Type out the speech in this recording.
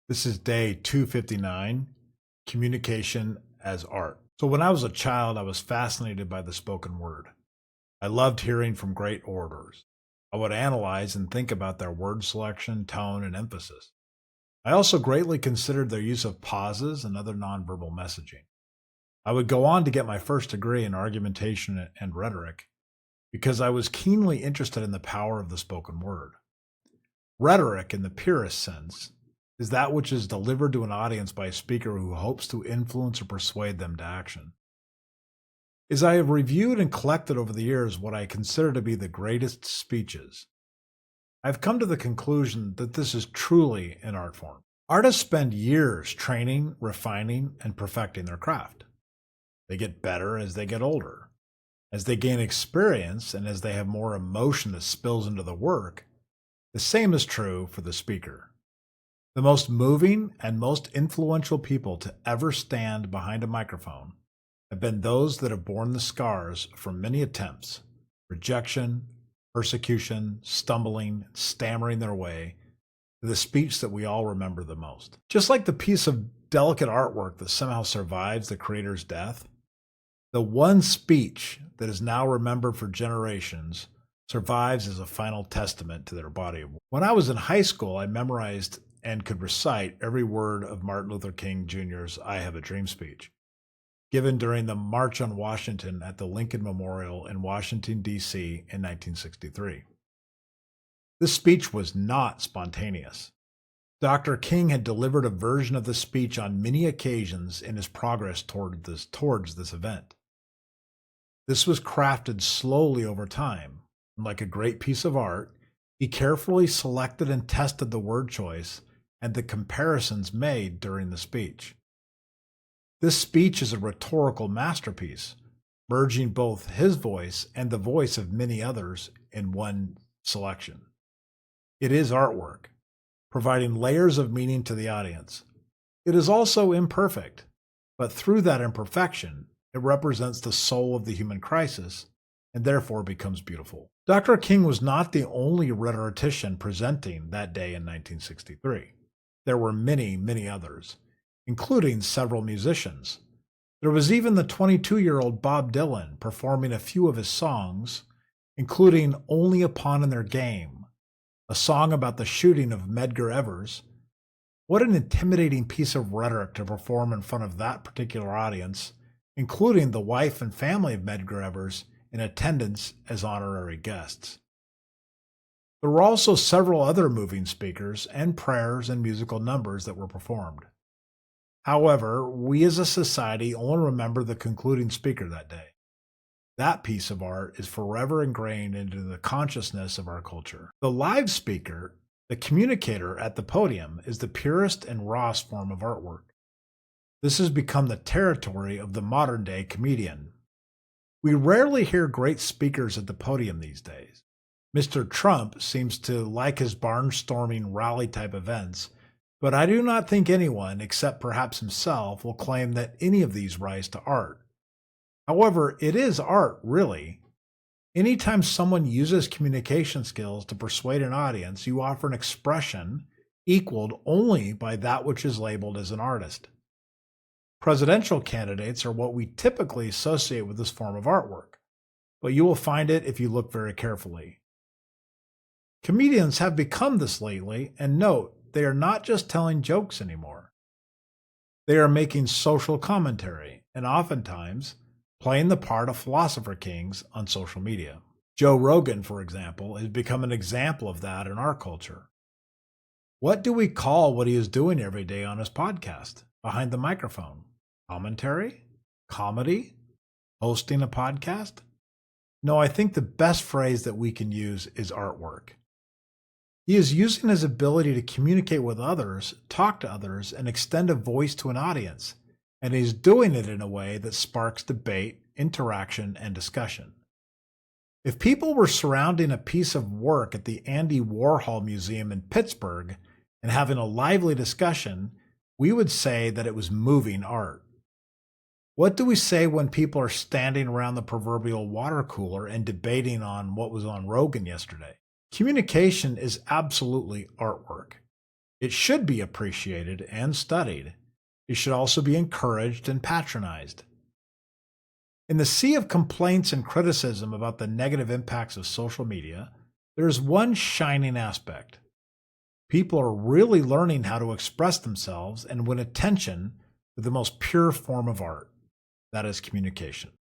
This is day 259, communication as art. So when I was a child, I was fascinated by the spoken word. I loved hearing from great orators. I would analyze and think about their word selection, tone, and emphasis. I also greatly considered their use of pauses and other nonverbal messaging. I would go on to get my first degree in argumentation and rhetoric because I was keenly interested in the power of the spoken word. Rhetoric, in the purest sense, is that which is delivered to an audience by a speaker who hopes to influence or persuade them to action. As I have reviewed and collected over the years what I consider to be the greatest speeches, I've come to the conclusion that this is truly an art form. Artists spend years training, refining, and perfecting their craft. They get better as they get older. As they gain experience and as they have more emotion that spills into the work, the same is true for the speaker. The most moving and most influential people to ever stand behind a microphone have been those that have borne the scars from many attempts, rejection, persecution, stumbling, stammering their way to the speech that we all remember the most. Just like the piece of delicate artwork that somehow survives the creator's death, the one speech that is now remembered for generations survives as a final testament to their body of work. When I was in high school, I memorized and could recite every word of Martin Luther King Jr.'s I Have a Dream speech, given during the March on Washington at the Lincoln Memorial in Washington, D.C. in 1963. This speech was not spontaneous. Dr. King had delivered a version of the speech on many occasions in his progress towards this event. This was crafted slowly over time, and like a great piece of art, he carefully selected and tested the word choice and the comparisons made during the speech. This speech is a rhetorical masterpiece, merging both his voice and the voice of many others in one selection. It is artwork, providing layers of meaning to the audience. It is also imperfect, but through that imperfection, it represents the soul of the human crisis and therefore becomes beautiful. Dr. King was not the only rhetorician presenting that day in 1963. There were many, many others, including several musicians. There was even the 22-year-old Bob Dylan performing a few of his songs, including Only a Pawn in Their Game, a song about the shooting of Medgar Evers. What an intimidating piece of rhetoric to perform in front of that particular audience, including the wife and family of Medgar Evers in attendance as honorary guests. There were also several other moving speakers and prayers and musical numbers that were performed. However, we as a society only remember the concluding speaker that day. That piece of art is forever ingrained into the consciousness of our culture. The live speaker, the communicator at the podium, is the purest and rawest form of artwork. This has become the territory of the modern-day comedian. We rarely hear great speakers at the podium these days. Mr. Trump seems to like his barnstorming rally-type events, but I do not think anyone, except perhaps himself, will claim that any of these rise to art. However, it is art, really. Anytime someone uses communication skills to persuade an audience, you offer an expression equaled only by that which is labeled as an artist. Presidential candidates are what we typically associate with this form of artwork, but you will find it if you look very carefully. Comedians have become this lately, and note, they are not just telling jokes anymore. They are making social commentary, and oftentimes playing the part of philosopher kings on social media. Joe Rogan, for example, has become an example of that in our culture. What do we call what he is doing every day on his podcast, behind the microphone? Commentary? Comedy? Hosting a podcast? No, I think the best phrase that we can use is artwork. He is using his ability to communicate with others, talk to others, and extend a voice to an audience, and he's doing it in a way that sparks debate, interaction, and discussion. If people were surrounding a piece of work at the Andy Warhol Museum in Pittsburgh and having a lively discussion, we would say that it was moving art. What do we say when people are standing around the proverbial water cooler and debating on what was on Rogan yesterday? Communication is absolutely artwork. It should be appreciated and studied. It should also be encouraged and patronized. In the sea of complaints and criticism about the negative impacts of social media, there is one shining aspect. People are really learning how to express themselves and win attention with the most pure form of art. That is communication.